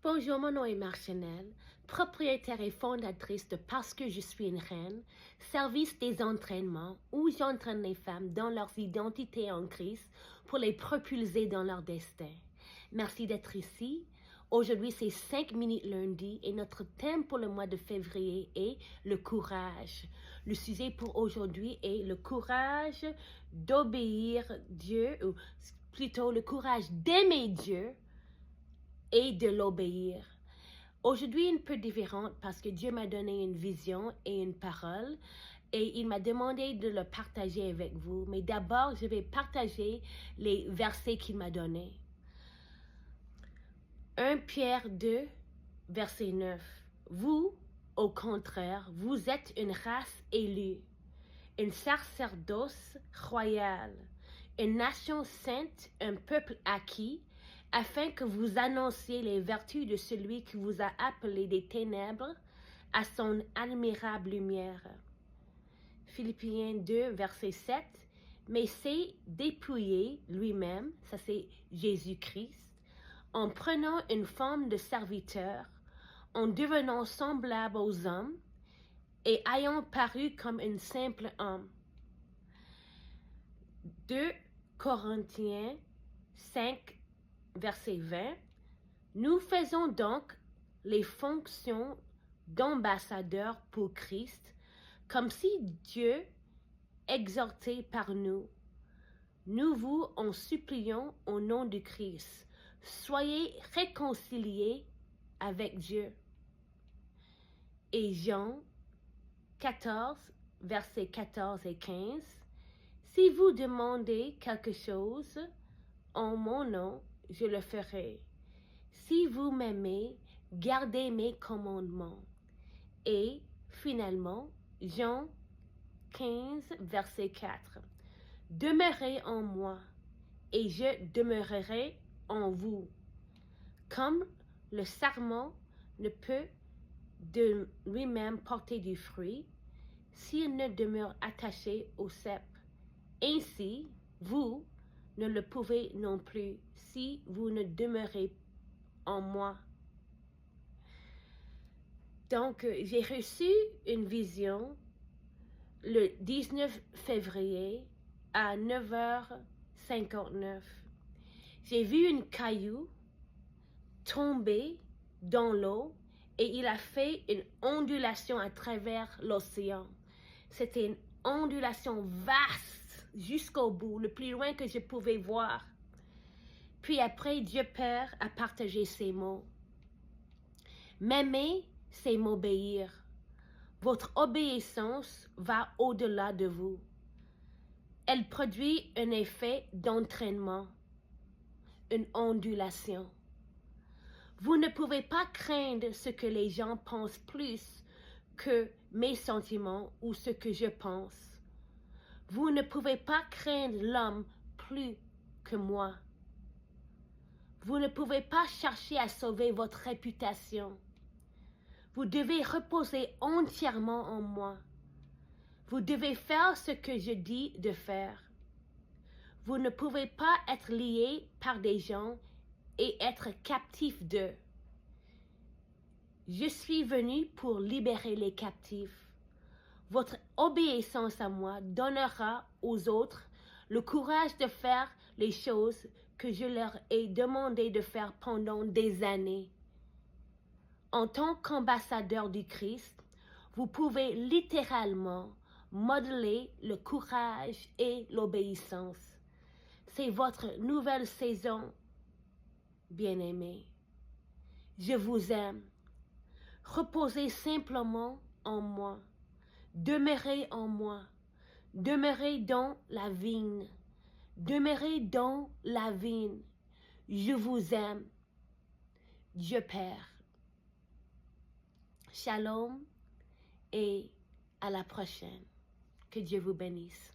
Bonjour, mon nom est Marchanel, propriétaire et fondatrice de Parce que je suis une reine, service des entraînements où j'entraîne les femmes dans leur identité en Christ pour les propulser dans leur destin. Merci d'être ici. Aujourd'hui, c'est 5 minutes lundi et notre thème pour le mois de février est le courage. Le sujet pour aujourd'hui est le courage d'obéir Dieu, ou plutôt le courage d'aimer Dieu et de l'obéir. Aujourd'hui, un peu différente parce que Dieu m'a donné une vision et une parole et il m'a demandé de le partager avec vous. Mais d'abord, je vais partager les versets qu'il m'a donnés. 1 Pierre 2, verset 9. Vous, au contraire, vous êtes une race élue, un sacerdoce royal, une nation sainte, un peuple acquis, afin que vous annonciez les vertus de celui qui vous a appelé des ténèbres à son admirable lumière. Philippiens 2, verset 7. Mais c'est dépouiller lui-même, ça c'est Jésus-Christ, en prenant une forme de serviteur, en devenant semblable aux hommes et ayant paru comme un simple homme. 2 Corinthiens 5, verset 20. Nous faisons donc les fonctions d'ambassadeurs pour Christ, comme si Dieu exhortait par nous. Nous vous en supplions au nom de Christ. Soyez réconciliés avec Dieu. Et Jean 14, versets 14 et 15. Si vous demandez quelque chose en mon nom, je le ferai. Si vous m'aimez, gardez mes commandements. Et finalement, Jean 15, verset 4. Demeurez en moi, et je demeurerai en vous. Comme le sarment ne peut de lui-même porter du fruit, s'il ne demeure attaché au cep. Ainsi, vous ne le pouvez non plus si vous ne demeurez en moi. Donc, j'ai reçu une vision le 19 février à 9h59. J'ai vu une caillou tomber dans l'eau et il a fait une ondulation à travers l'océan. C'était une ondulation vaste jusqu'au bout, le plus loin que je pouvais voir. Puis après, Dieu Père a partagé ces mots. M'aimer, c'est m'obéir. Votre obéissance va au-delà de vous. Elle produit un effet d'entraînement, une ondulation. Vous ne pouvez pas craindre ce que les gens pensent plus que mes sentiments ou ce que je pense. Vous ne pouvez pas craindre l'homme plus que moi. Vous ne pouvez pas chercher à sauver votre réputation. Vous devez reposer entièrement en moi. Vous devez faire ce que je dis de faire. Vous ne pouvez pas être lié par des gens et être captif d'eux. Je suis venu pour libérer les captifs. Votre obéissance à moi donnera aux autres le courage de faire les choses que je leur ai demandé de faire pendant des années. En tant qu'ambassadeur du Christ, vous pouvez littéralement modeler le courage et l'obéissance. C'est votre nouvelle saison, bien-aimés. Je vous aime. Reposez simplement en moi. Demeurez en moi. Demeurez dans la vigne. Demeurez dans la vigne. Je vous aime. Dieu Père. Shalom et à la prochaine. Que Dieu vous bénisse.